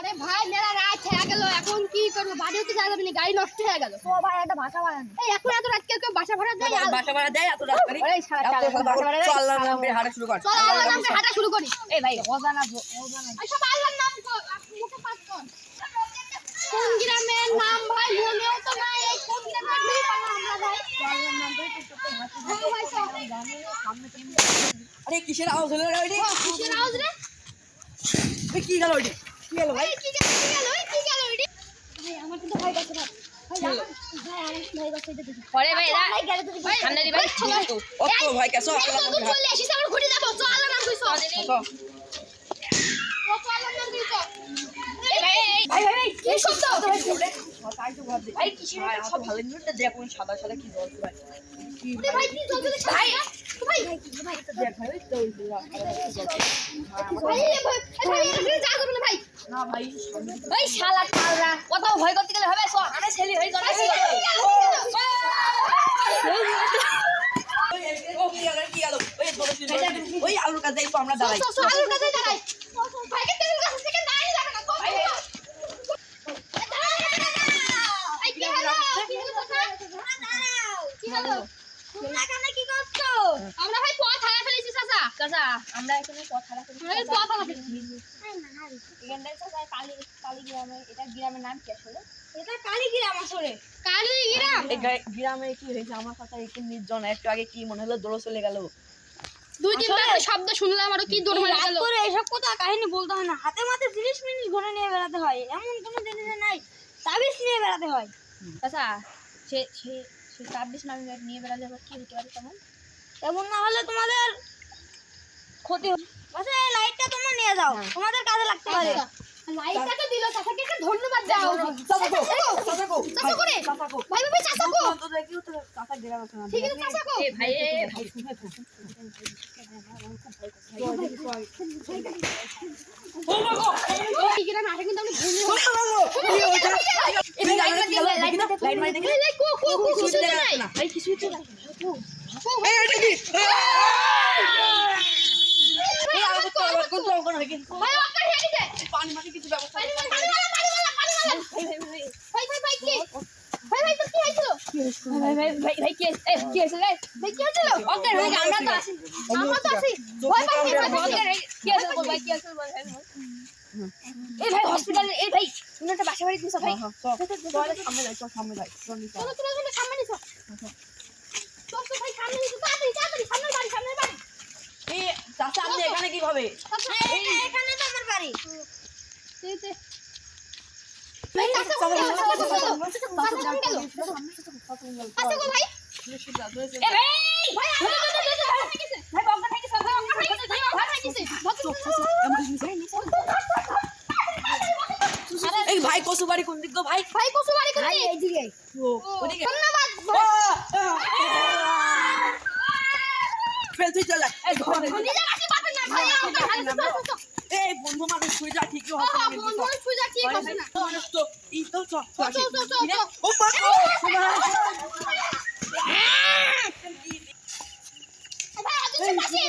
আরে ভাই মেলা রাত হয়ে গেল, এখন কি করবো? বাড়িও তো যাওয়া যাবে না, গাড়ি নষ্ট হয়ে গেল। তো ভাই একটা বাসা বানান। এই এখন এত রাত কেউ বাসা ভাড়া দেয়? বাসা ভাড়া দেয় এত রাত করে? ওরে শালা চালা, বাসা ভাড়া দেয়? চল আল্লাহর নামে হাঁটা শুরু কর। চল আল্লাহর নামে হাঁটা শুরু করি। এই ভাই অজানা এই সব আল্লাহর নাম মুখে পাঠ কর। কোন গ্রামের নাম ভাই মনেও তো নাই, এই কোন গ্রামের ঘুরে পারলাম আমরা ভাই। আল্লাহর নাম করে তো তো হাসি হ্যাঁ ভাই চল। সামনে তো আরে কিসের আওয়াজ হলো রে ওইটি? কিসের আওয়াজ রে? এই কি গেল ওইটি? কি গেল ভাই? এই কি গেল ওইটি? ভাই আমার কিন্তু ভয় করছে ভাই। ভাই আমার ভয় করছে এটা দেখি। পরে ভাই এরা ভাই গেলে তো দেখি। সামনে দি ভাই অত ভয় কেন? চল আল্লাহর নামে চলে এসেছিস আমরা ঘুরে যাবো। চল আল্লাহর নাম কইছো। হাঁটা। চল আল্লাহর নাম কইছো। ভাই ভাই কি শব্দ? তাই তো ভাবছি ভাই কিসের ভাই আমার তো ভালো নিউজটা দেখ কোন সাদা সাদা কি জ্বলছে ভাই। কি ওরে ভাই কি চলছে রে? ভাই ভাই ভাই দেখ ভাই তো ভাই ভাই যা করবে না ভাই। না ভাই ওই শালা কালরা কত ভয় করতে গেলে হবে সব আরে ছেলে হই করে ও কি গেল ওই ধরে ওই আলুর কাছে তো আমরা দাঁড়াই। আলুর কাছে দাঁড়াই। ভাইকে তেল কাছে থেকে দাঁড়িয়ে যাবে না। ভাই এই কি হলো? কি হলো কথা? দাঁড়াও। কি হলো? তোমরা কেন কি করছো? আমরা ভাই পথ হারা ফেলেছি চাচা। কাকা আমরা এখানে কথা রাখি এই পথ হারা ফেলেছি। এখানটায় চাচা কালী গ্রামে এটা গ্রামের নাম কি আসলে? এটা কালীগ্রাম আসলে। কালীগ্রাম? এই গ্রামে কি হয়েছে আমার কথা একটু নির্জন, একটু আগে কি মনে হলো দৌড় চলে গেল। দুই তিনটা শব্দ শুনলাম আর কি দৌড় মারা গেল। করে এসব কথা কাহিনী বলতে হয় না, হাতে মাতে 30 মিনিট ঘুরে নিয়ে বেড়াতে হয়, এমন কোনো জিনিস নাই তাবিজ নিয়ে বেড়াতে হয়। চাচা সে সে সে 26 নামে নিয়ে বেড়ালে আবার কি হতে পারে তেমন? এমন না হলে তোমাদের ক্ষতি হবে। আচ্ছা এই লাইটটা তোমরা নিয়ে যাও, তোমাদের কাজে লাগতে পারে। লাইটটা তো দিল, চাচাকে একটা ধন্যবাদ দাও। চাচাকো চাচা করে চাচাকো ভাই ভাই চাচা কো। তো দেখি তো চাচা গ্রামে আছে না। ঠিক আছে চাচা কো। এ ভাই এই গ্রামে আসে কিন্তু আমি ভুলে লাইট মারি দেখি এই কো কো কো কিছু নাই। ভাই কিছুই তো নাই এই এটা কি এই আবার কন্ট্রোল করো নাকি ভাই ওকে হয়ে গেছে। পানি মাটি কিছু ব্যবস্থা পানি ভাই ভাই কি? ভাই ভাই তো কি হইছিল? ভাই কি কি হয়েছে রে? ভাই কি হইছিল? ওকে ভাই আমরা তো আসি আমরা তো আছি। ভয় পাচ্ছি ওকে কি হয়েছে বল ভাই কি হয়েছে বল এই ভাই হসপিটালে এই ভাই তুমি একটা বাসা বাড়ি দিছো ভাই সামনে যাই সামনে যাই চলো চলো চলো সামনে নিছো। চল তো ভাই সামনে নিছো, তাড়াতাড়ি তাড়াতাড়ি সামনে বাড়ি। এই চাচা আপনি এখানে কিভাবে? এখানে তো আমার বাড়ি। ভাই চাচা কোন গেল? চাচা কোন গেল? চাচা কো ভাই? এ ভাই ভাই ভাই বগদা থেকে সব ভাই এই ভাই কসু বাড়ি কোন দিক গো ভাই? ভাই কসু বাড়ি করে এইদিকে ওদিকে ধন্যবাদ। ফেল তুই চল এই ঘরে নিজে কাছে পাবেন না ভাই, আমাকে ভালো তো এই বন্ধু মানুষ শুয়ে যা ঠিকই হবে না কিন্তু বন্ধু সুজা কি করছ না? মানুষ তো এই তো চল চল। ও বাবা ভাই আজকে পাশে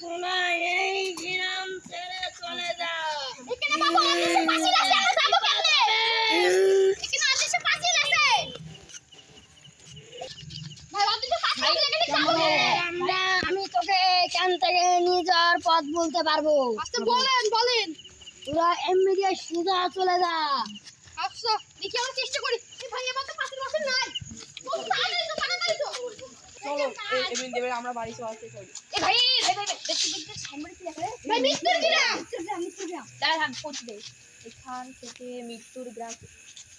তোমরা এই গ্রাম ছেড়ে চলে যাও। এখানে বাবা আজকে পাশে আছে, আমরা যাব কেমনে? এখানে আজকে পাশে আছে। ভাই আজকে পাশে এখানে যাব। আমি তোকে এখান থেকে নিয়ে যাওয়ার পথ বলতে পারবো। আচ্ছা বলেন। তোরা এমনি দিয়ে সোজা চলে যা। আচ্ছা দেখি আমরা চেষ্টা করি। ভাই এবার তো পাশের বসে নাই। ও তাড়াতাড়ি তো তাড়াতাড়ি তো। চলো এই এমন দেবে আমরা বাড়ি চলে আসতে চাই। এ ভাই দেখতে সামনে কি লেখা আছে ভাই মিস্টার গ্রাম। দাঁড়া থাম পৌঁছে দে এখান থেকে মৃত্যুর গ্রাম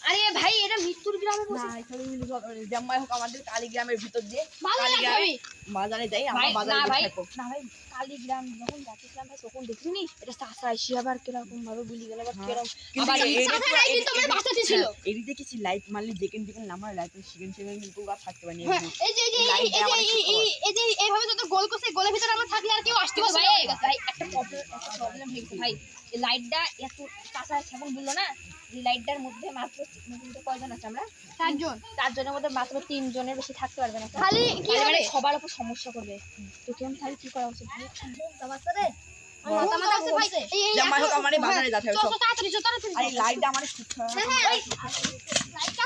আরে ভাই এটা মৃত্যুর গ্রামে না বসে এখানে মিলে জামাই হোক আমাদের কালীগ্রামের ভিতর দিয়ে ভালো লাগবে। কালীগ্রামে বাজারে যাই আমরা ভাই না বাজারে ভাই থাকবো। না ভাই কালীগ্রাম যখন যাচ্ছিলাম ভাই তখন দেখিনি এটা চাষা এসে আবার কিরকম ভাবে বুলি গেল আবার কিরকম কিন্তু আবার চাচার আইডি তোমার বাঁচাতে ছিল। এডি দেখেছি লাইট মারলি দেখেন নামার লাইট সেকেন্ড কিন্তু আর থাকতে পারিনি। হ্যাঁ, এই যে এইভাবে যত গোল করছে, গোলের ভিতরে আমরা থাকলে আর কেউ আসতে পারবে ভাই না। ভাই একটা প্রবলেম হয়েছে ভাই এই লাইটটা এত চাষা সেমন বললো না এই লাইটটার মধ্যে মাত্র কয়জন আছে আমরা 4 জনের মধ্যে মাত্র 3 জনের বেশি থাকতে পারবে না খালি কি মানে হবে? সবার উপর সমস্যা করবে তো কেমন তাহলে কি করা উচিত ভাই মাথা মাথা ঘুরছে। জামাই হোক আমার এই বাজারে যাচ্ছে চল তাড়াতাড়ি চল তাড়াতাড়ি আরে লাইটটা আমার ঠিক হ্যাঁ, হ্যাঁ, লাইটটা